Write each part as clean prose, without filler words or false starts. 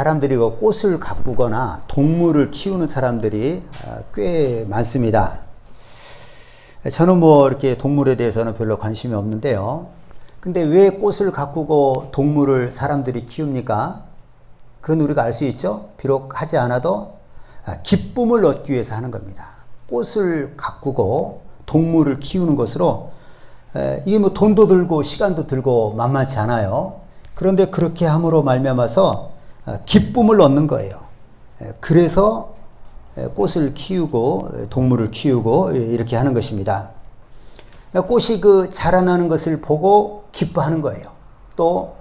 사람들이 꽃을 가꾸거나 동물을 키우는 사람들이 꽤 많습니다. 저는 뭐 이렇게 동물에 대해서는 별로 관심이 없는데요. 근데 왜 꽃을 가꾸고 동물을 사람들이 키웁니까? 그건 우리가 알 수 있죠? 비록 하지 않아도 기쁨을 얻기 위해서 하는 겁니다. 꽃을 가꾸고 동물을 키우는 것으로 이게 뭐 돈도 들고 시간도 들고 만만치 않아요. 그런데 그렇게 함으로 말미암아서 기쁨을 얻는 거예요. 그래서 꽃을 키우고 동물을 키우고 이렇게 하는 것입니다. 꽃이 그 자라나는 것을 보고 기뻐하는 거예요. 또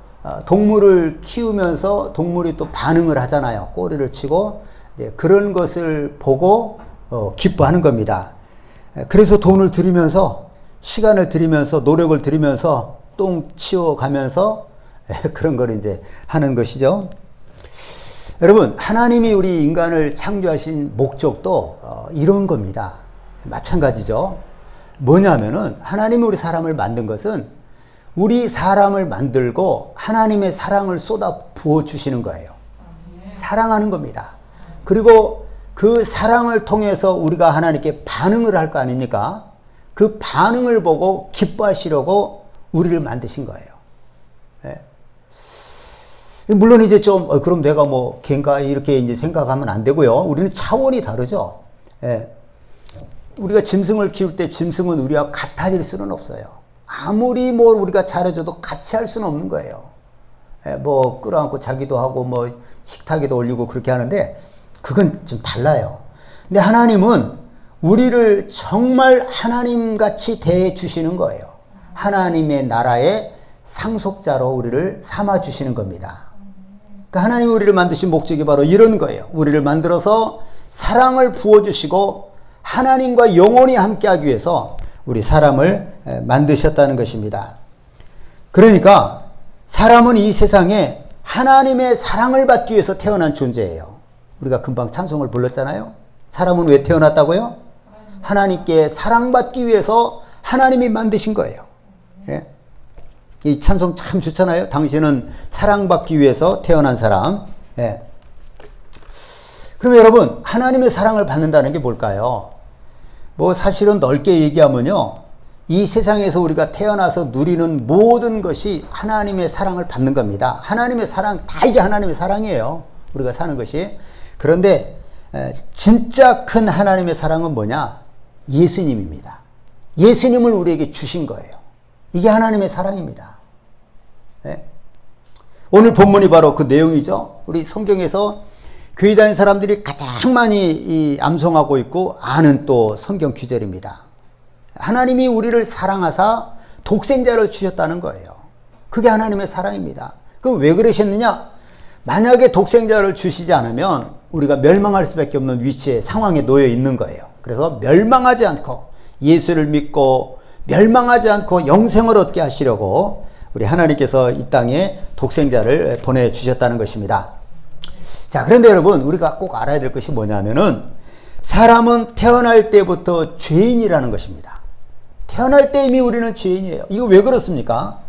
동물을 키우면서 동물이 또 반응을 하잖아요. 꼬리를 치고 그런 것을 보고 기뻐하는 겁니다. 그래서 돈을 들이면서 시간을 들이면서 노력을 들이면서 똥 치워가면서 그런 걸 이제 하는 것이죠. 여러분, 하나님이 우리 인간을 창조하신 목적도 이런 겁니다. 마찬가지죠. 뭐냐면은 하나님이 우리 사람을 만든 것은 우리 사람을 만들고 하나님의 사랑을 쏟아 부어 주시는 거예요. 사랑하는 겁니다. 그리고 그 사랑을 통해서 우리가 하나님께 반응을 할 거 아닙니까? 그 반응을 보고 기뻐하시려고 우리를 만드신 거예요. 네. 물론 이제 좀 그럼 내가 뭐 걘가 이렇게 이제 생각하면 안 되고요. 우리는 차원이 다르죠. 예. 우리가 짐승을 키울 때 짐승은 우리와 같아질 수는 없어요. 아무리 뭐 우리가 잘해줘도 같이 할 수는 없는 거예요. 예. 뭐 끌어안고 자기도 하고 뭐 식탁에도 올리고 그렇게 하는데 그건 좀 달라요. 근데 하나님은 우리를 정말 하나님같이 대해 주시는 거예요. 하나님의 나라의 상속자로 우리를 삼아 주시는 겁니다. 그러니까 하나님이 우리를 만드신 목적이 바로 이런 거예요. 우리를 만들어서 사랑을 부어주시고 하나님과 영원히 함께하기 위해서 우리 사람을 만드셨다는 것입니다. 그러니까 사람은 이 세상에 하나님의 사랑을 받기 위해서 태어난 존재예요. 우리가 금방 찬송을 불렀잖아요. 사람은 왜 태어났다고요? 하나님께 사랑받기 위해서 하나님이 만드신 거예요. 예? 이 찬송 참 좋잖아요. 당신은 사랑받기 위해서 태어난 사람. 예. 그러면 여러분, 하나님의 사랑을 받는다는 게 뭘까요? 뭐 사실은 넓게 얘기하면요, 이 세상에서 우리가 태어나서 누리는 모든 것이 하나님의 사랑을 받는 겁니다. 하나님의 사랑, 다 이게 하나님의 사랑이에요. 우리가 사는 것이. 그런데 진짜 큰 하나님의 사랑은 뭐냐? 예수님입니다. 예수님을 우리에게 주신 거예요. 이게 하나님의 사랑입니다. 네? 오늘 본문이 바로 그 내용이죠. 우리 성경에서 교회 다니는 사람들이 가장 많이 암송하고 있고 아는 또 성경 구절입니다. 하나님이 우리를 사랑하사 독생자를 주셨다는 거예요. 그게 하나님의 사랑입니다. 그럼 왜 그러셨느냐? 만약에 독생자를 주시지 않으면 우리가 멸망할 수밖에 없는 위치에 상황에 놓여 있는 거예요. 그래서 멸망하지 않고 예수를 믿고 멸망하지 않고 영생을 얻게 하시려고 우리 하나님께서 이 땅에 독생자를 보내주셨다는 것입니다. 자, 그런데 여러분, 우리가 꼭 알아야 될 것이 뭐냐면은 사람은 태어날 때부터 죄인이라는 것입니다. 태어날 때 이미 우리는 죄인이에요. 이거 왜 그렇습니까?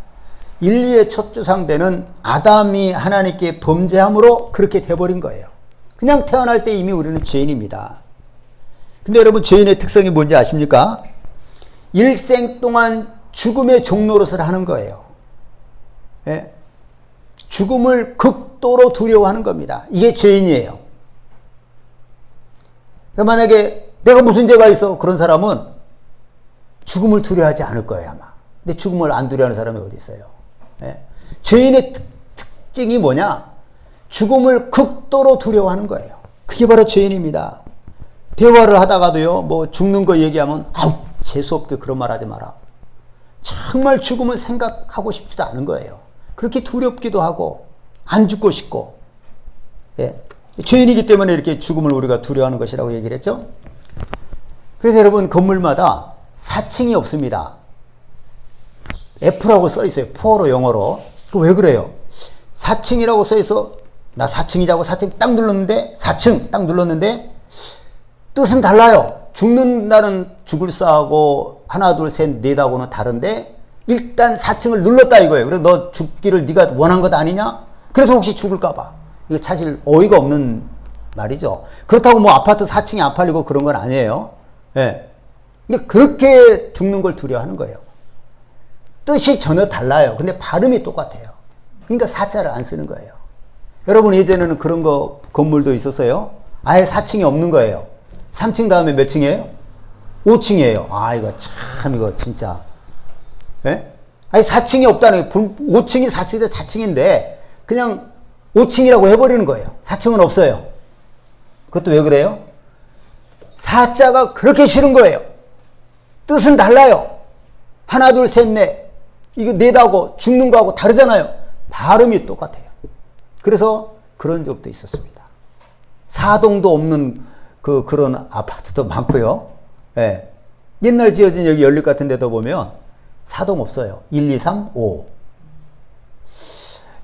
인류의 첫 조상되는 아담이 하나님께 범죄함으로 그렇게 돼버린 거예요. 그냥 태어날 때 이미 우리는 죄인입니다. 근데 여러분, 죄인의 특성이 뭔지 아십니까? 일생 동안 죽음의 종노릇을 하는 거예요. 예? 죽음을 극도로 두려워하는 겁니다. 이게 죄인이에요. 그러니까 만약에 내가 무슨 죄가 있어? 그런 사람은 죽음을 두려워하지 않을 거예요, 아마. 근데 죽음을 안 두려워하는 사람이 어디 있어요? 예? 죄인의 특징이 뭐냐? 죽음을 극도로 두려워하는 거예요. 그게 바로 죄인입니다. 대화를 하다가도요, 뭐 죽는 거 얘기하면 아우, 재수없게 그런 말 하지 마라. 정말 죽음을 생각하고 싶지도 않은 거예요. 그렇게 두렵기도 하고 안 죽고 싶고. 예. 죄인이기 때문에 이렇게 죽음을 우리가 두려워하는 것이라고 얘기를 했죠. 그래서 여러분, 건물마다 4층이 없습니다. F라고 써 있어요. 4로 영어로. 왜 그래요? 4층이라고 써 있어. 나 4층이자고 4층 딱 눌렀는데 4층 딱 눌렀는데 뜻은 달라요. 죽는 날은 죽을 싸하고 하나 둘 셋 넷하고는 다른데 일단 4층을 눌렀다 이거예요. 그래서 너 죽기를 네가 원한 것 아니냐? 그래서 혹시 죽을까 봐. 이거 사실 어이가 없는 말이죠. 그렇다고 뭐 아파트 4층이 안 팔리고 그런 건 아니에요. 예. 근데 그렇게 죽는 걸 두려워하는 거예요. 뜻이 전혀 달라요. 근데 발음이 똑같아요. 그러니까 사자를 안 쓰는 거예요. 여러분 예전에는 그런 거 건물도 있었어요. 아예 4층이 없는 거예요. 3층 다음에 몇 층이에요? 5층이에요. 아 이거 참 이거 진짜. 예? 아니 4층이 없다는 게 5층이 4층인데 그냥 5층이라고 해버리는 거예요. 4층은 없어요. 그것도 왜 그래요? 사자가 그렇게 싫은 거예요. 뜻은 달라요. 하나 둘 셋 넷 이거 넷하고 죽는 거하고 다르잖아요. 발음이 똑같아요. 그래서 그런 적도 있었습니다. 사동도 없는 그런 아파트도 많고요. 예. 옛날 지어진 여기 연립 같은 데도 보면 사동 없어요. 1, 2, 3, 5.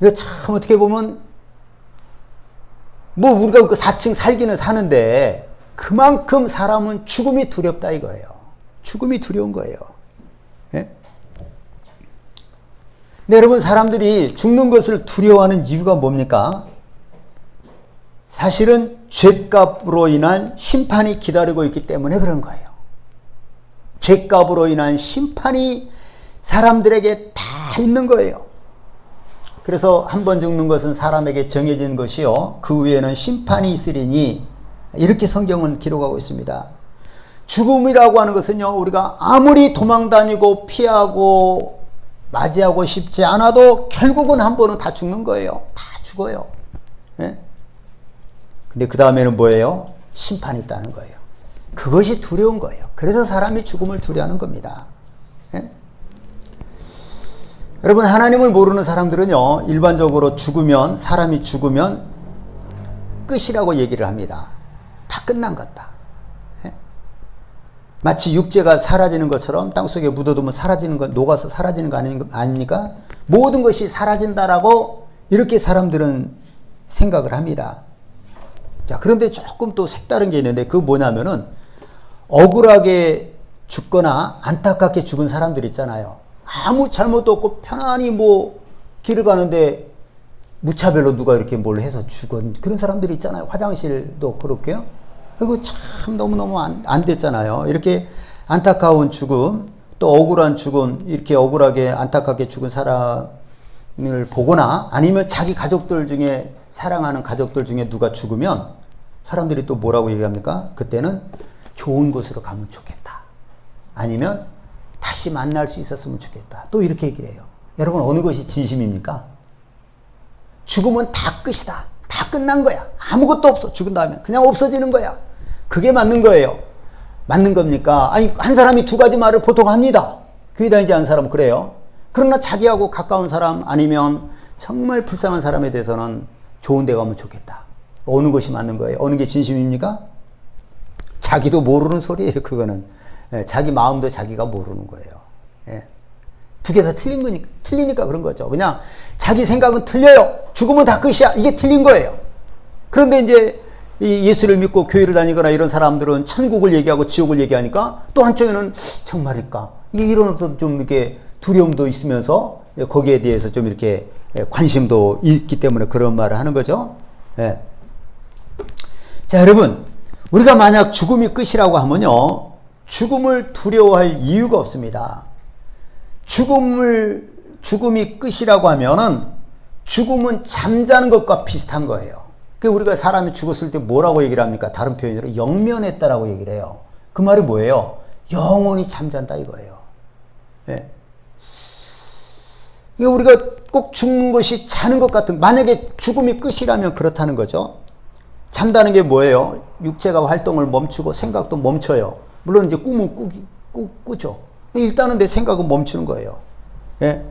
이거 참 어떻게 보면 뭐 우리가 그 4층 살기는 사는데 그만큼 사람은 죽음이 두렵다 이거예요. 죽음이 두려운 거예요. 예? 근데 여러분 사람들이 죽는 것을 두려워하는 이유가 뭡니까? 사실은 죄값으로 인한 심판이 기다리고 있기 때문에 그런 거예요. 죄값으로 인한 심판이 사람들에게 다 있는 거예요. 그래서 한 번 죽는 것은 사람에게 정해진 것이요 그 후에는 심판이 있으리니 이렇게 성경은 기록하고 있습니다. 죽음이라고 하는 것은요 우리가 아무리 도망다니고 피하고 맞이하고 싶지 않아도 결국은 한 번은 다 죽는 거예요. 다 죽어요. 예? 근데 그 다음에는 뭐예요? 심판이 있다는 거예요. 그것이 두려운 거예요. 그래서 사람이 죽음을 두려워하는 겁니다. 예? 여러분 하나님을 모르는 사람들은요 일반적으로 사람이 죽으면 끝이라고 얘기를 합니다. 다 끝난 것다. 예? 마치 육체가 사라지는 것처럼 땅속에 묻어두면 사라지는 것, 녹아서 사라지는 거 아닙니까? 모든 것이 사라진다라고 이렇게 사람들은 생각을 합니다. 자, 그런데 조금 또 색다른 게 있는데 그거 뭐냐면은 억울하게 죽거나 안타깝게 죽은 사람들 있잖아요. 아무 잘못도 없고 편안히 뭐 길을 가는데 무차별로 누가 이렇게 뭘 해서 죽은 그런 사람들이 있잖아요. 화장실도 그렇고요. 그리고 참 너무너무 안 됐잖아요. 이렇게 안타까운 죽음, 또 억울한 죽음, 이렇게 억울하게 안타깝게 죽은 사람을 보거나 아니면 자기 가족들 중에 사랑하는 가족들 중에 누가 죽으면 사람들이 또 뭐라고 얘기합니까? 그때는 좋은 곳으로 가면 좋겠다. 아니면 다시 만날 수 있었으면 좋겠다. 또 이렇게 얘기를 해요. 여러분 어느 것이 진심입니까? 죽음은 다 끝이다. 다 끝난 거야. 아무것도 없어. 죽은 다음에 그냥 없어지는 거야. 그게 맞는 거예요. 맞는 겁니까? 아니 한 사람이 두 가지 말을 보통 합니다. 교회 다니지 않은 사람은 그래요. 그러나 자기하고 가까운 사람 아니면 정말 불쌍한 사람에 대해서는 좋은 데 가면 좋겠다. 어느 것이 맞는 거예요? 어느 게 진심입니까? 자기도 모르는 소리예요. 그거는. 예, 자기 마음도 자기가 모르는 거예요. 예. 두 개 다 틀리니까 그런 거죠. 그냥 자기 생각은 틀려요. 죽으면 다 끝이야. 이게 틀린 거예요. 그런데 이제 이 예수를 믿고 교회를 다니거나 이런 사람들은 천국을 얘기하고 지옥을 얘기하니까 또 한쪽에는 정말일까? 이런 어떤 좀 이렇게 두려움도 있으면서 거기에 대해서 좀 이렇게 관심도 있기 때문에 그런 말을 하는 거죠. 예. 자, 여러분, 우리가 만약 죽음이 끝이라고 하면요, 죽음을 두려워할 이유가 없습니다. 죽음이 끝이라고 하면은 죽음은 잠자는 것과 비슷한 거예요. 그 우리가 사람이 죽었을 때 뭐라고 얘기를 합니까? 다른 표현으로 영면했다라고 얘기를 해요. 그 말이 뭐예요? 영원히 잠잔다 이거예요. 예. 이거 우리가 꼭 죽는 것이 자는 것 같은, 만약에 죽음이 끝이라면 그렇다는 거죠. 잔다는 게 뭐예요? 육체가 활동을 멈추고 생각도 멈춰요. 물론 이제 꿈은 꾸죠. 일단은 내 생각은 멈추는 거예요. 예.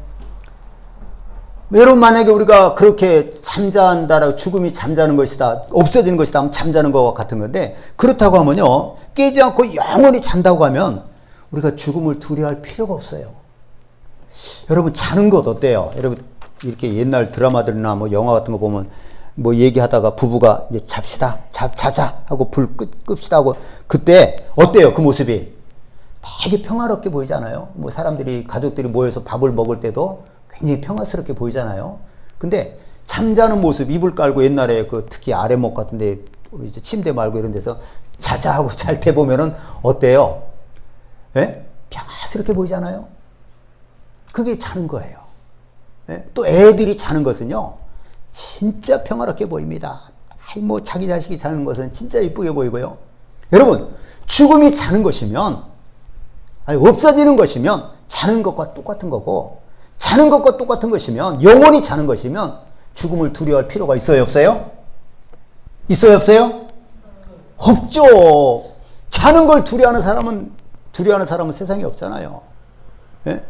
여러분 만약에 우리가 그렇게 잠잔다라고 죽음이 잠자는 것이다, 없어지는 것이다 하면 잠자는 것과 같은 건데, 그렇다고 하면요, 깨지 않고 영원히 잔다고 하면 우리가 죽음을 두려워할 필요가 없어요. 여러분 자는 것 어때요? 여러분 이렇게 옛날 드라마들이나 뭐 영화 같은 거 보면 뭐 얘기하다가 부부가 이제 자자 하고 불 끕시다 하고 그때 어때요? 그 모습이 되게 평화롭게 보이잖아요. 뭐 사람들이 가족들이 모여서 밥을 먹을 때도 굉장히 평화스럽게 보이잖아요. 근데 잠자는 모습, 이불 깔고 옛날에 그 특히 아랫목 같은데 이제 침대 말고 이런 데서 자자하고 잘 때 보면은 어때요? 예? 평화스럽게 보이잖아요? 그게 자는 거예요. 예? 또 애들이 자는 것은요, 진짜 평화롭게 보입니다. 아이, 뭐 자기 자식이 자는 것은 진짜 이쁘게 보이고요. 여러분, 죽음이 자는 것이면, 아니, 없어지는 것이면 자는 것과 똑같은 거고, 자는 것과 똑같은 것이면, 영원히 자는 것이면 죽음을 두려워할 필요가 있어요, 없어요? 있어요, 없어요? 없죠. 자는 걸 두려워하는 사람은 세상에 없잖아요. 예?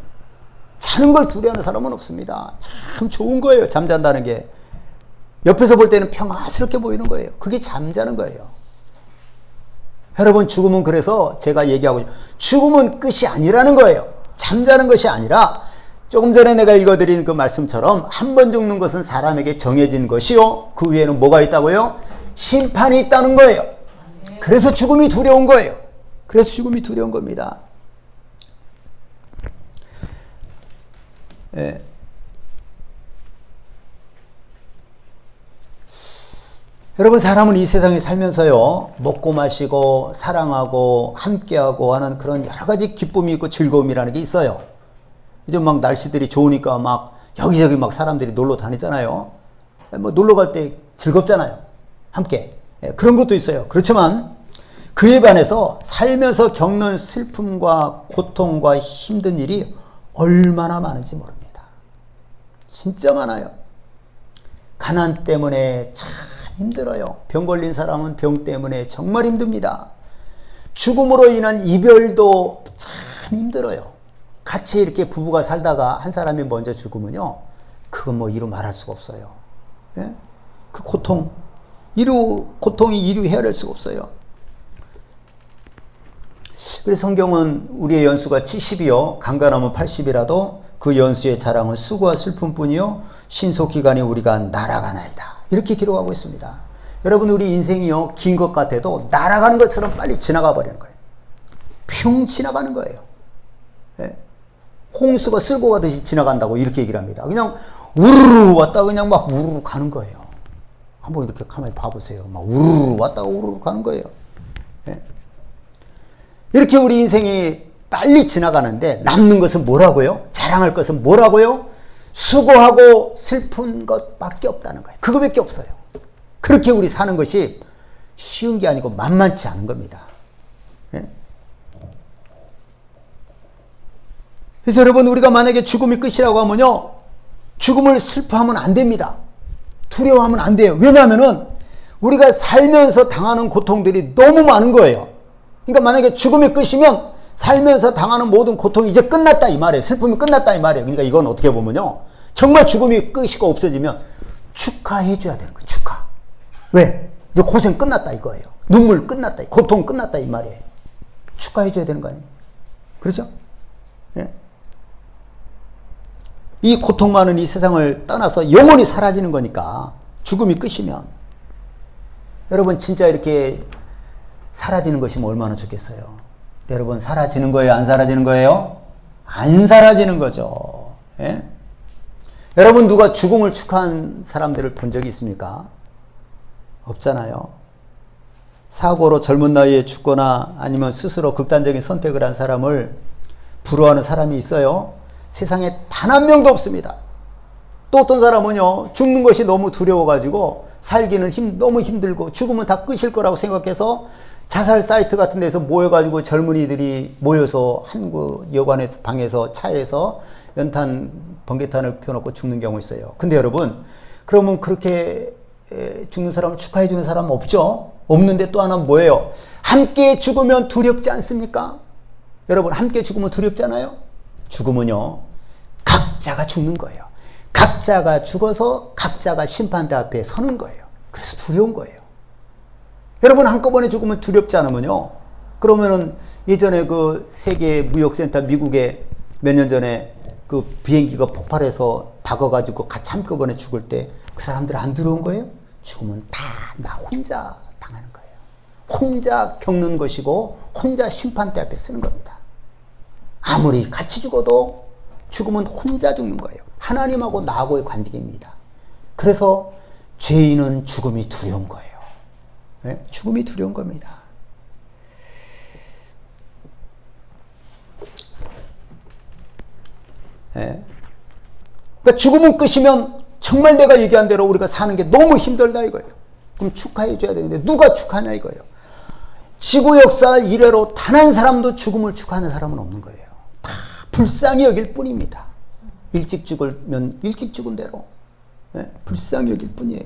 자는 걸 두려워하는 사람은 없습니다. 참 좋은 거예요, 잠잔다는 게. 옆에서 볼 때는 평화스럽게 보이는 거예요. 그게 잠자는 거예요. 여러분, 죽음은 그래서 제가 얘기하고 죽음은 끝이 아니라는 거예요. 잠자는 것이 아니라 조금 전에 내가 읽어드린 그 말씀처럼 한 번 죽는 것은 사람에게 정해진 것이요, 그 위에는 뭐가 있다고요? 심판이 있다는 거예요. 그래서 죽음이 두려운 거예요. 그래서 죽음이 두려운 겁니다. 예. 여러분, 사람은 이 세상에 살면서요, 먹고 마시고 사랑하고 함께하고 하는 그런 여러 가지 기쁨이 있고 즐거움이라는 게 있어요. 이제 막 날씨들이 좋으니까 막 여기저기 막 사람들이 놀러 다니잖아요. 뭐 놀러 갈 때 즐겁잖아요, 함께. 그런 것도 있어요. 그렇지만 그에 반해서 살면서 겪는 슬픔과 고통과 힘든 일이 얼마나 많은지 모릅니다. 진짜 많아요. 가난 때문에 참 힘들어요. 병 걸린 사람은 병 때문에 정말 힘듭니다. 죽음으로 인한 이별도 참 힘들어요. 같이 이렇게 부부가 살다가 한 사람이 먼저 죽으면요, 그건 뭐 이루 말할 수가 없어요. 예? 그 고통이 이루 헤아릴 수가 없어요. 그래서 성경은 우리의 연수가 70이요, 간간하면 80이라도 그 연수의 자랑은 수고와 슬픔뿐이요, 신속기간에 우리가 날아가나이다, 이렇게 기록하고 있습니다. 여러분, 우리 인생이요, 긴 것 같아도 날아가는 것처럼 빨리 지나가 버리는 거예요. 뿅 지나가는 거예요. 예? 홍수가 쓸고 가듯이 지나간다고 이렇게 얘기를 합니다. 그냥 우르르 왔다가 그냥 막 우르르 가는 거예요. 한번 이렇게 가만히 봐보세요. 막 우르르 왔다가 우르르 가는 거예요. 예? 이렇게 우리 인생이 빨리 지나가는데 남는 것은 뭐라고요? 자랑할 것은 뭐라고요? 수고하고 슬픈 것밖에 없다는 거예요. 그거밖에 없어요. 그렇게 우리 사는 것이 쉬운 게 아니고 만만치 않은 겁니다. 예? 그래서 여러분, 우리가 만약에 죽음이 끝이라고 하면요, 죽음을 슬퍼하면 안 됩니다. 두려워하면 안 돼요. 왜냐하면은 우리가 살면서 당하는 고통들이 너무 많은 거예요. 그러니까 만약에 죽음이 끝이면 살면서 당하는 모든 고통이 이제 끝났다 이 말이에요. 슬픔이 끝났다 이 말이에요. 그러니까 이건 어떻게 보면요, 정말 죽음이 끝이고 없어지면 축하해 줘야 되는 거예요. 축하. 왜? 이제 고생 끝났다 이거예요. 눈물 끝났다, 고통 끝났다 이 말이에요. 축하해 줘야 되는 거 아니에요? 그렇죠? 예? 이 고통 많은 이 세상을 떠나서 영원히 사라지는 거니까, 죽음이 끝이면 여러분 진짜 이렇게 사라지는 것이면 얼마나 좋겠어요. 여러분, 사라지는 거예요, 안 사라지는 거예요? 안 사라지는 거죠. 예? 여러분, 누가 죽음을 축하한 사람들을 본 적이 있습니까? 없잖아요. 사고로 젊은 나이에 죽거나 아니면 스스로 극단적인 선택을 한 사람을 부러워하는 사람이 있어요? 세상에 단 한 명도 없습니다. 또 어떤 사람은요, 죽는 것이 너무 두려워가지고 살기는 너무 힘들고 죽으면 다 끝일 거라고 생각해서 자살 사이트 같은 데서 모여가지고 젊은이들이 모여서 한 여관에서, 방에서, 차에서 연탄, 번개탄을 펴놓고 죽는 경우 있어요. 근데 여러분, 그러면 그렇게 죽는 사람을 축하해 주는 사람 없죠? 없는데 또 하나는 뭐예요? 함께 죽으면 두렵지 않습니까? 여러분, 함께 죽으면 두렵잖아요? 죽음은요, 각자가 죽는 거예요. 각자가 죽어서 각자가 심판대 앞에 서는 거예요. 그래서 두려운 거예요. 여러분, 한꺼번에 죽으면 두렵지 않으면요, 그러면은 예전에 그 세계 무역센터 미국에 몇 년 전에 그 비행기가 폭발해서 박아가지고 같이 한꺼번에 죽을 때 그 사람들 안 두려운 거예요? 죽으면 다 나 혼자 당하는 거예요. 혼자 겪는 것이고 혼자 심판대 앞에 쓰는 겁니다. 아무리 같이 죽어도 죽으면 혼자 죽는 거예요. 하나님하고 나하고의 관계입니다. 그래서 죄인은 죽음이 두려운 거예요. 네? 죽음이 두려운 겁니다. 네? 그러니까 죽음은 끝이면 정말 내가 얘기한 대로 우리가 사는 게 너무 힘들다 이거예요. 그럼 축하해 줘야 되는데 누가 축하하냐 이거예요. 지구 역사 이래로 단 한 사람도 죽음을 축하하는 사람은 없는 거예요. 다 불쌍히 여길 뿐입니다. 일찍 죽으면 일찍 죽은 대로 네? 불쌍히 여길 뿐이에요.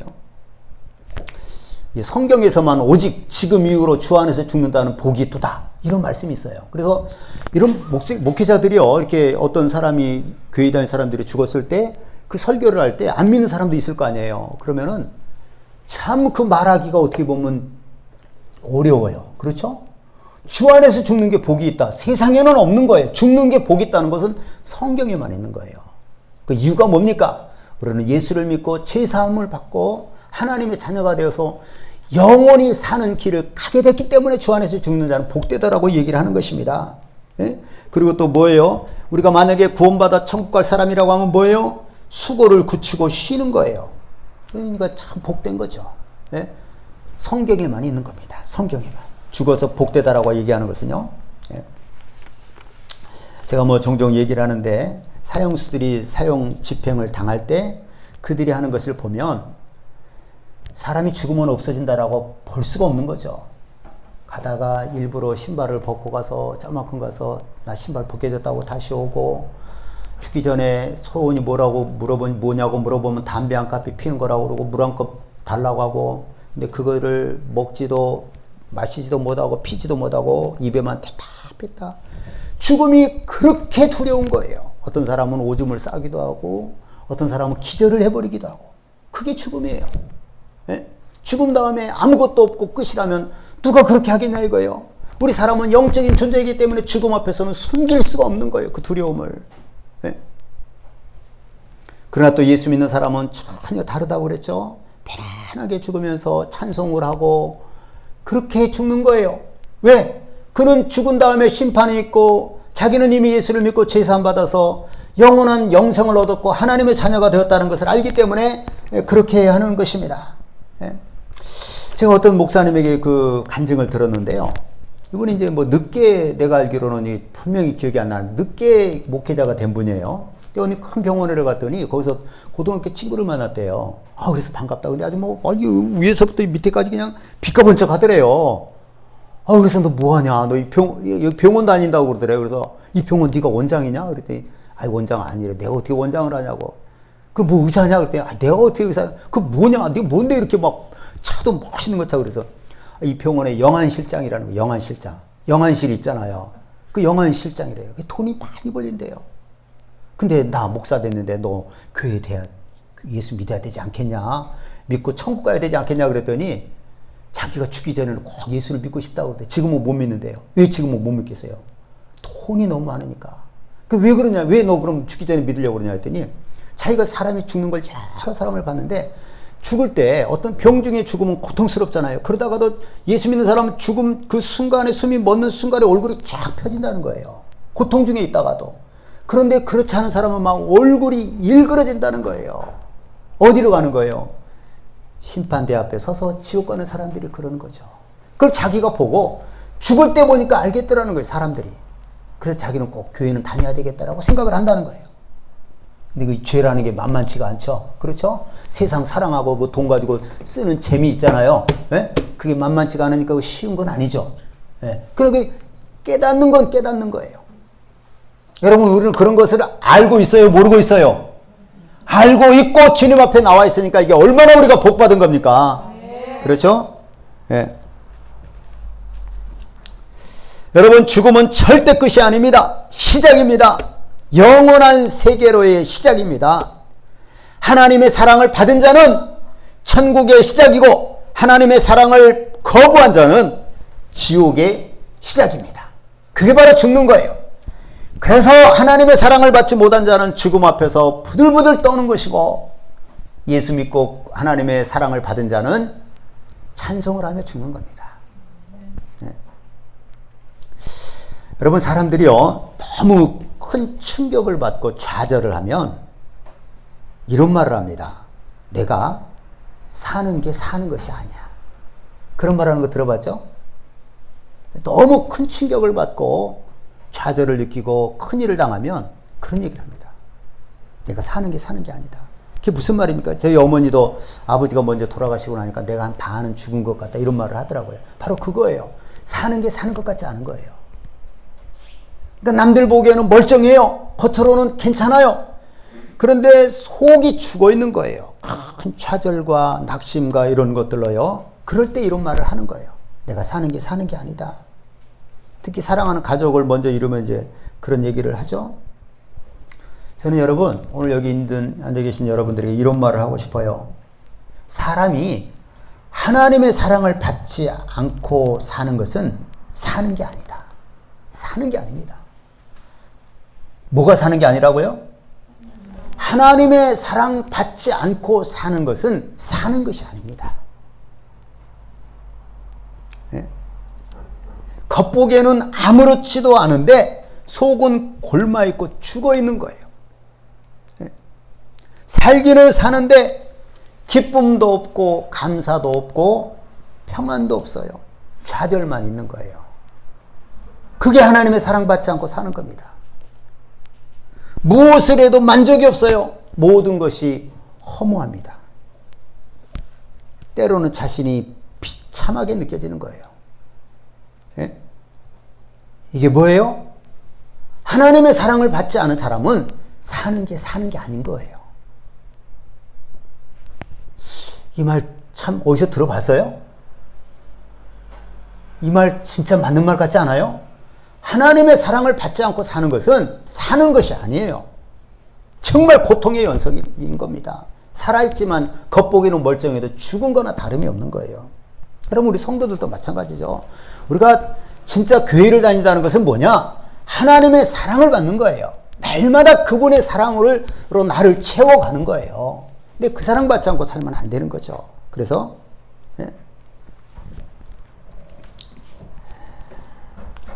성경에서만 오직 지금 이후로 주 안에서 죽는다는 복이 있도다 이런 말씀이 있어요. 그래서 이런 목회자들이요, 이렇게 어떤 사람이 교회 다니는 사람들이 죽었을 때 그 설교를 할 때 안 믿는 사람도 있을 거 아니에요. 그러면은 참 그 말하기가 어떻게 보면 어려워요. 그렇죠? 주 안에서 죽는 게 복이 있다. 세상에는 없는 거예요. 죽는 게 복이 있다는 것은 성경에만 있는 거예요. 그 이유가 뭡니까? 우리는 예수를 믿고 죄사함을 받고 하나님의 자녀가 되어서 영원히 사는 길을 가게 됐기 때문에 주 안에서 죽는 자는 복되다라고 얘기를 하는 것입니다. 예? 그리고 또 뭐예요? 우리가 만약에 구원받아 천국 갈 사람이라고 하면 뭐예요? 수고를 굳히고 쉬는 거예요. 그러니까 참 복된 거죠. 예? 성경에만 있는 겁니다. 성경에만. 죽어서 복되다라고 얘기하는 것은요. 예. 제가 뭐 종종 얘기를 하는데 사형수들이 사형 집행을 당할 때 그들이 하는 것을 보면 사람이 죽으면 없어진다라고 볼 수가 없는 거죠. 가다가 일부러 신발을 벗고 가서 저만큼 가서 나 신발 벗겨졌다고 다시 오고, 죽기 전에 소원이 뭐냐고 물어보면 담배 한 갑이 피는 거라고 그러고 물 한 컵 달라고 하고, 근데 그거를 먹지도 마시지도 못하고 피지도 못하고 입에만 뺐다. 죽음이 그렇게 두려운 거예요. 어떤 사람은 오줌을 싸기도 하고 어떤 사람은 기절을 해버리기도 하고. 그게 죽음이에요. 예? 죽음 다음에 아무것도 없고 끝이라면 누가 그렇게 하겠냐 이거예요. 우리 사람은 영적인 존재이기 때문에 죽음 앞에서는 숨길 수가 없는 거예요. 그 두려움을. 예? 그러나 또 예수 믿는 사람은 전혀 다르다고 그랬죠. 편안하게 죽으면서 찬송을 하고 그렇게 죽는 거예요. 왜? 그는 죽은 다음에 심판이 있고 자기는 이미 예수를 믿고 제사함 받아서 영원한 영생을 얻었고 하나님의 자녀가 되었다는 것을 알기 때문에 그렇게 하는 것입니다. 제가 어떤 목사님에게 그 간증을 들었는데요. 이분이 이제 뭐 늦게, 내가 알기로는 분명히 기억이 안 나는 늦게 목회자가 된 분이에요. 근데 어느 큰 병원에 갔더니 거기서 고등학교 친구를 만났대요. 그래서 반갑다. 근데 아주 위에서부터 밑에까지 그냥 빛가번쩍 하더래요. 그래서 너 뭐하냐? 너 여기 병원 다닌다고 그러더래요. 그래서 이 병원 네가 원장이냐? 그랬더니 원장 아니래. 내가 어떻게 원장을 하냐고. 그 뭐 의사냐? 그랬더니 내가 어떻게 의사냐? 그 뭐냐? 네가 뭔데 이렇게 막 차도 멋있는 거 차고. 그래서 이 병원에 영안실장이라는 거, 영안실장. 영안실이 있잖아요. 그 영안실장이래요. 돈이 많이 벌린대요. 근데 나 목사 됐는데 너 교회 돼야, 예수 믿어야 되지 않겠냐? 믿고 천국 가야 되지 않겠냐? 그랬더니 자기가 죽기 전에는 꼭 예수를 믿고 싶다고 그러대. 지금은 못 믿는데요. 왜 지금은 못 믿겠어요? 돈이 너무 많으니까. 왜 그러냐? 왜 너 그럼 죽기 전에 믿으려고 그러냐 했더니 자기가 사람이 죽는 걸 여러 사람을 봤는데 죽을 때 어떤 병 중에 죽으면 고통스럽잖아요. 그러다가도 예수 믿는 사람은 죽음 그 순간에 숨이 멎는 순간에 얼굴이 쫙 펴진다는 거예요. 고통 중에 있다가도. 그런데 그렇지 않은 사람은 막 얼굴이 일그러진다는 거예요. 어디로 가는 거예요? 심판대 앞에 서서 지옥 가는 사람들이 그러는 거죠. 그걸 자기가 보고 죽을 때 보니까 알겠더라는 거예요, 사람들이. 그래서 자기는 꼭 교회는 다녀야 되겠다라고 생각을 한다는 거예요. 근데 그 죄라는 게 만만치가 않죠. 그렇죠? 세상 사랑하고 뭐 돈 가지고 쓰는 재미 있잖아요. 예? 그게 만만치가 않으니까 쉬운 건 아니죠. 예. 그러게 깨닫는 건 깨닫는 거예요. 여러분, 우리는 그런 것을 알고 있어요? 모르고 있어요? 알고 있고 주님 앞에 나와 있으니까 이게 얼마나 우리가 복 받은 겁니까? 그렇죠? 예. 여러분, 죽음은 절대 끝이 아닙니다. 시작입니다. 영원한 세계로의 시작입니다. 하나님의 사랑을 받은 자는 천국의 시작이고 하나님의 사랑을 거부한 자는 지옥의 시작입니다. 그게 바로 죽는 거예요. 그래서 하나님의 사랑을 받지 못한 자는 죽음 앞에서 부들부들 떠는 것이고, 예수 믿고 하나님의 사랑을 받은 자는 찬송을 하며 죽는 겁니다. 네. 여러분, 사람들이요 너무 큰 충격을 받고 좌절을 하면 이런 말을 합니다. 내가 사는 게 사는 것이 아니야. 그런 말하는 거 들어봤죠? 너무 큰 충격을 받고 좌절을 느끼고 큰일을 당하면 그런 얘기를 합니다. 내가 사는 게 사는 게 아니다. 그게 무슨 말입니까? 저희 어머니도 아버지가 먼저 돌아가시고 나니까 내가 한 반은 죽은 것 같다 이런 말을 하더라고요. 바로 그거예요. 사는 게 사는 것 같지 않은 거예요. 그러니까 남들 보기에는 멀쩡해요. 겉으로는 괜찮아요. 그런데 속이 죽어 있는 거예요. 큰 좌절과 낙심과 이런 것들로요. 그럴 때 이런 말을 하는 거예요. 내가 사는 게 사는 게 아니다. 특히 사랑하는 가족을 먼저 이루면 이제 그런 얘기를 하죠. 저는 여러분, 오늘 여기 앉아 계신 여러분들에게 이런 말을 하고 싶어요. 사람이 하나님의 사랑을 받지 않고 사는 것은 사는 게 아니다. 사는 게 아닙니다. 뭐가 사는 게 아니라고요? 하나님의 사랑 받지 않고 사는 것은 사는 것이 아닙니다. 예? 겉보기에는 아무렇지도 않은데 속은 골마있고 죽어있는 거예요. 예? 살기는 사는데 기쁨도 없고 감사도 없고 평안도 없어요. 좌절만 있는 거예요. 그게 하나님의 사랑받지 않고 사는 겁니다. 무엇을 해도 만족이 없어요. 모든 것이 허무합니다. 때로는 자신이 비참하게 느껴지는 거예요. 예? 이게 뭐예요? 하나님의 사랑을 받지 않은 사람은 사는 게 아닌 거예요. 이 말 참 어디서 들어봤어요? 이 말 진짜 맞는 말 같지 않아요? 하나님의 사랑을 받지 않고 사는 것은 사는 것이 아니에요. 정말 고통의 연속인 겁니다. 살아있지만 겉보기는 멀쩡해도 죽은 거나 다름이 없는 거예요. 여러분, 우리 성도들도 마찬가지죠. 우리가 진짜 교회를 다닌다는 것은 뭐냐? 하나님의 사랑을 받는 거예요. 날마다 그분의 사랑으로 나를 채워가는 거예요. 근데 그 사랑 받지 않고 살면 안 되는 거죠. 그래서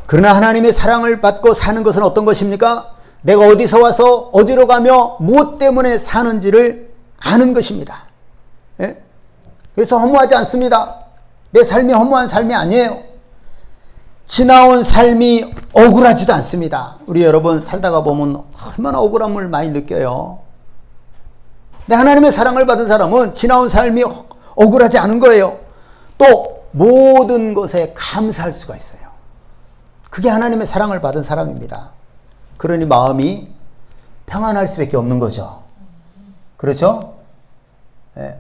그러나 하나님의 사랑을 받고 사는 것은 어떤 것입니까? 내가 어디서 와서 어디로 가며 무엇 때문에 사는지를 아는 것입니다. 예? 그래서 허무하지 않습니다. 내 삶이 허무한 삶이 아니에요. 지나온 삶이 억울하지도 않습니다. 우리 여러분 살다가 보면 얼마나 억울함을 많이 느껴요. 근데 하나님의 사랑을 받은 사람은 지나온 삶이 억울하지 않은 거예요. 또 모든 것에 감사할 수가 있어요. 그게 하나님의 사랑을 받은 사람입니다. 그러니 마음이 평안할 수밖에 없는 거죠. 그렇죠? 네.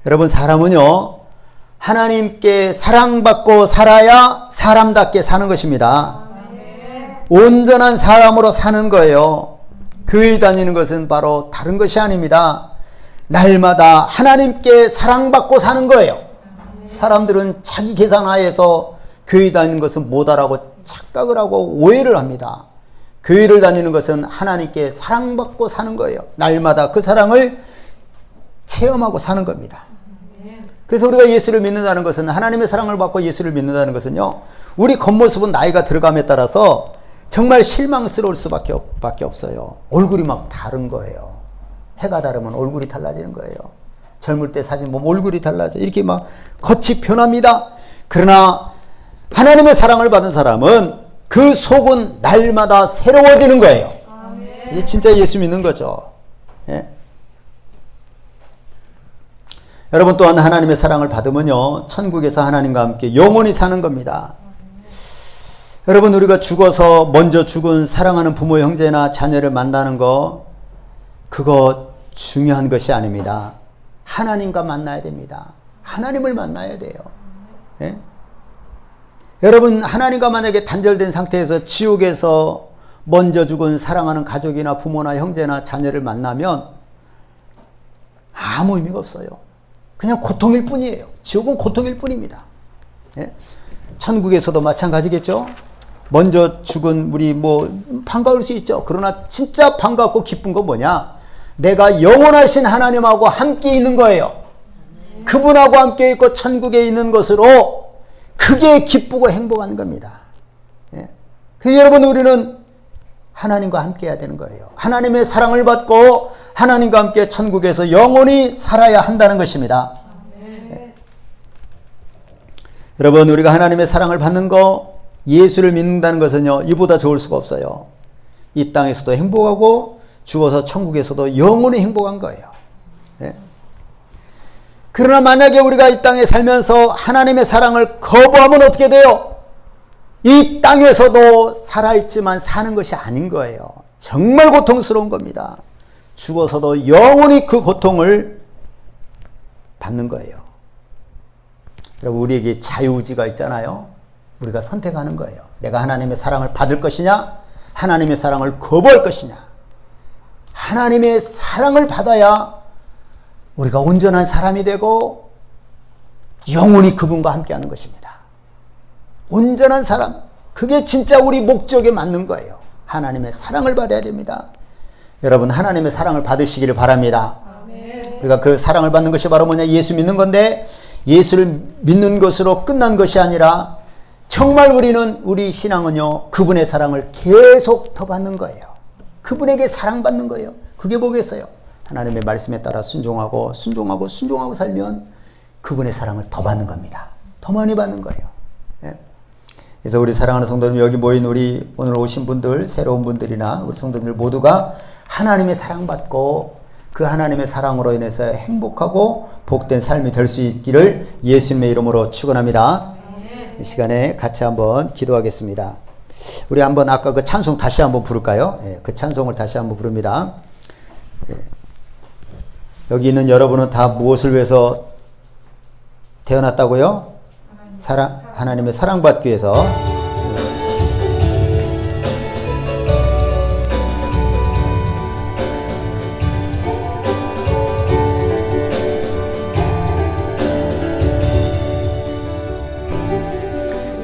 여러분, 사람은요, 하나님께 사랑받고 살아야 사람답게 사는 것입니다. 온전한 사람으로 사는 거예요. 교회 다니는 것은 바로 다른 것이 아닙니다. 날마다 하나님께 사랑받고 사는 거예요. 사람들은 자기 계산하에서 교회 다니는 것은 못하라고 착각을 하고 오해를 합니다. 교회를 다니는 것은 하나님께 사랑받고 사는 거예요. 날마다 그 사랑을 체험하고 사는 겁니다. 그래서 우리가 예수를 믿는다는 것은, 하나님의 사랑을 받고 예수를 믿는다는 것은요, 우리 겉모습은 나이가 들어감에 따라서 정말 실망스러울 수밖에 없어요. 얼굴이 막 다른 거예요. 해가 다르면 얼굴이 달라지는 거예요. 젊을 때 사진 보면 얼굴이 달라져. 이렇게 막 겉이 변합니다. 그러나 하나님의 사랑을 받은 사람은 그 속은 날마다 새로워지는 거예요. 이게 진짜 예수 믿는 거죠. 예? 여러분, 또한 하나님의 사랑을 받으면요, 천국에서 하나님과 함께 영원히 사는 겁니다. 여러분, 우리가 죽어서 먼저 죽은 사랑하는 부모, 형제나 자녀를 만나는 거, 그거 중요한 것이 아닙니다. 하나님과 만나야 됩니다. 하나님을 만나야 돼요. 예? 여러분, 하나님과 만약에 단절된 상태에서 지옥에서 먼저 죽은 사랑하는 가족이나 부모나 형제나 자녀를 만나면 아무 의미가 없어요. 그냥 고통일 뿐이에요. 지옥은 고통일 뿐입니다. 예? 천국에서도 마찬가지겠죠. 먼저 죽은 우리 반가울 수 있죠. 그러나 진짜 반갑고 기쁜 건 뭐냐? 내가 영원하신 하나님하고 함께 있는 거예요. 그분하고 함께 있고 천국에 있는 것으로 그게 기쁘고 행복한 겁니다. 예? 그래서 여러분, 우리는 하나님과 함께 해야 되는 거예요. 하나님의 사랑을 받고 하나님과 함께 천국에서 영원히 살아야 한다는 것입니다. 여러분, 우리가 하나님의 사랑을 받는 거, 예수를 믿는다는 것은요, 이보다 좋을 수가 없어요. 이 땅에서도 행복하고 죽어서 천국에서도 영원히 행복한 거예요. 네. 그러나 만약에 우리가 이 땅에 살면서 하나님의 사랑을 거부하면 어떻게 돼요? 이 땅에서도 살아있지만 사는 것이 아닌 거예요. 정말 고통스러운 겁니다. 죽어서도 영원히 그 고통을 받는 거예요. 여러분, 우리에게 자유의지가 있잖아요. 우리가 선택하는 거예요. 내가 하나님의 사랑을 받을 것이냐, 하나님의 사랑을 거부할 것이냐. 하나님의 사랑을 받아야 우리가 온전한 사람이 되고 영원히 그분과 함께하는 것입니다. 온전한 사람, 그게 진짜 우리 목적에 맞는 거예요. 하나님의 사랑을 받아야 됩니다. 여러분, 하나님의 사랑을 받으시기를 바랍니다. 아멘. 우리가 그 사랑을 받는 것이 바로 뭐냐? 예수 믿는 건데, 예수를 믿는 것으로 끝난 것이 아니라 정말 우리 신앙은요, 그분의 사랑을 계속 더 받는 거예요. 그분에게 사랑받는 거예요. 그게 뭐겠어요? 하나님의 말씀에 따라 순종하고 살면 그분의 사랑을 더 받는 겁니다. 더 많이 받는 거예요. 예. 그래서 우리 사랑하는 성도님, 여기 모인 우리 오늘 오신 분들, 새로운 분들이나 우리 성도님들 모두가 하나님의 사랑받고 그 하나님의 사랑으로 인해서 행복하고 복된 삶이 될 수 있기를 예수님의 이름으로 축원합니다. 이 시간에 같이 한번 기도하겠습니다. 우리 한번 아까 그 찬송 다시 한번 부를까요? 예, 그 찬송을 다시 한번 부릅니다. 예. 여기 있는 여러분은 다 무엇을 위해서 태어났다고요? 하나님의 사랑받기 위해서.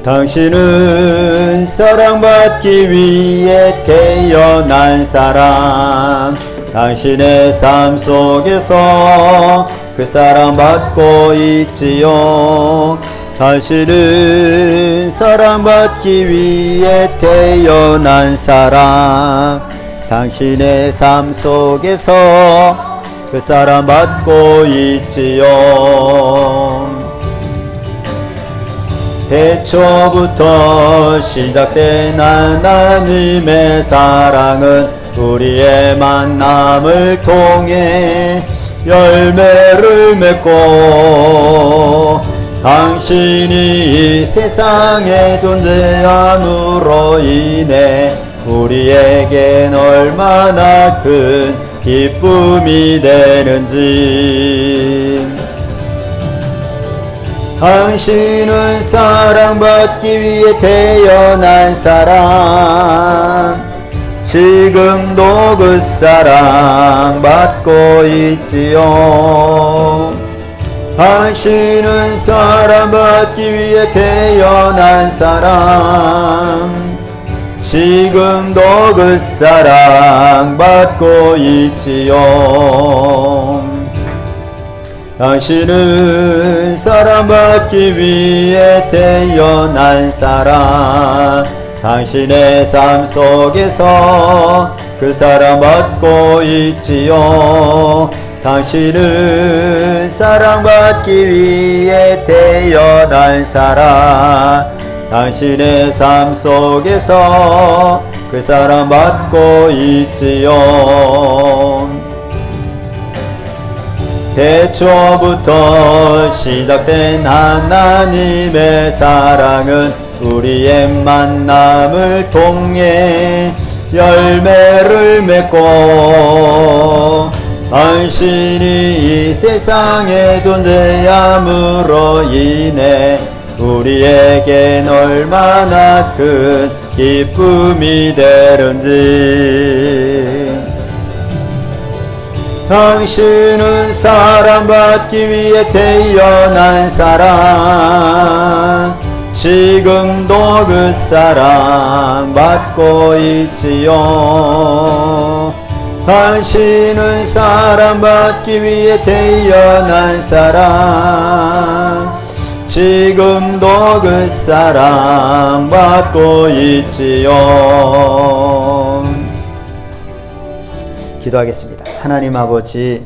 당신은 사랑받기 위해 태어난 사람, 당신의 삶 속에서 그 사랑받고 있지요. 당신은 사랑받기 위해 태어난 사람, 당신의 삶 속에서 그 사랑받고 있지요. 태초부터 시작된 하나님의 사랑은 우리의 만남을 통해 열매를 맺고, 당신이 이 세상에 존재함으로 인해 우리에겐 얼마나 큰 기쁨이 되는지. 당신은 사랑받기 위해 태어난 사람, 지금도 그 사랑받고 있지요. 당신은 사랑받기 위해 태어난 사람, 지금도 그 사랑받고 있지요. 당신은 사랑받기 위해 태어난 사람, 당신의 삶 속에서 그 사랑받고 있지요. 당신은 사랑받기 위해 태어난 사람, 당신의 삶 속에서 그 사랑받고 있지요. 태초부터 시작된 하나님의 사랑은 우리의 만남을 통해 열매를 맺고, 당신이 이 세상에 존재함으로 인해 우리에겐 얼마나 큰 기쁨이 되는지. 당신은 사랑받기 위해 태어난 사람, 지금도 그 사랑받고 있지요. 당신은 사랑받기 위해 태어난 사람, 지금도 그 사랑받고 있지요. 기도하겠습니다. 하나님 아버지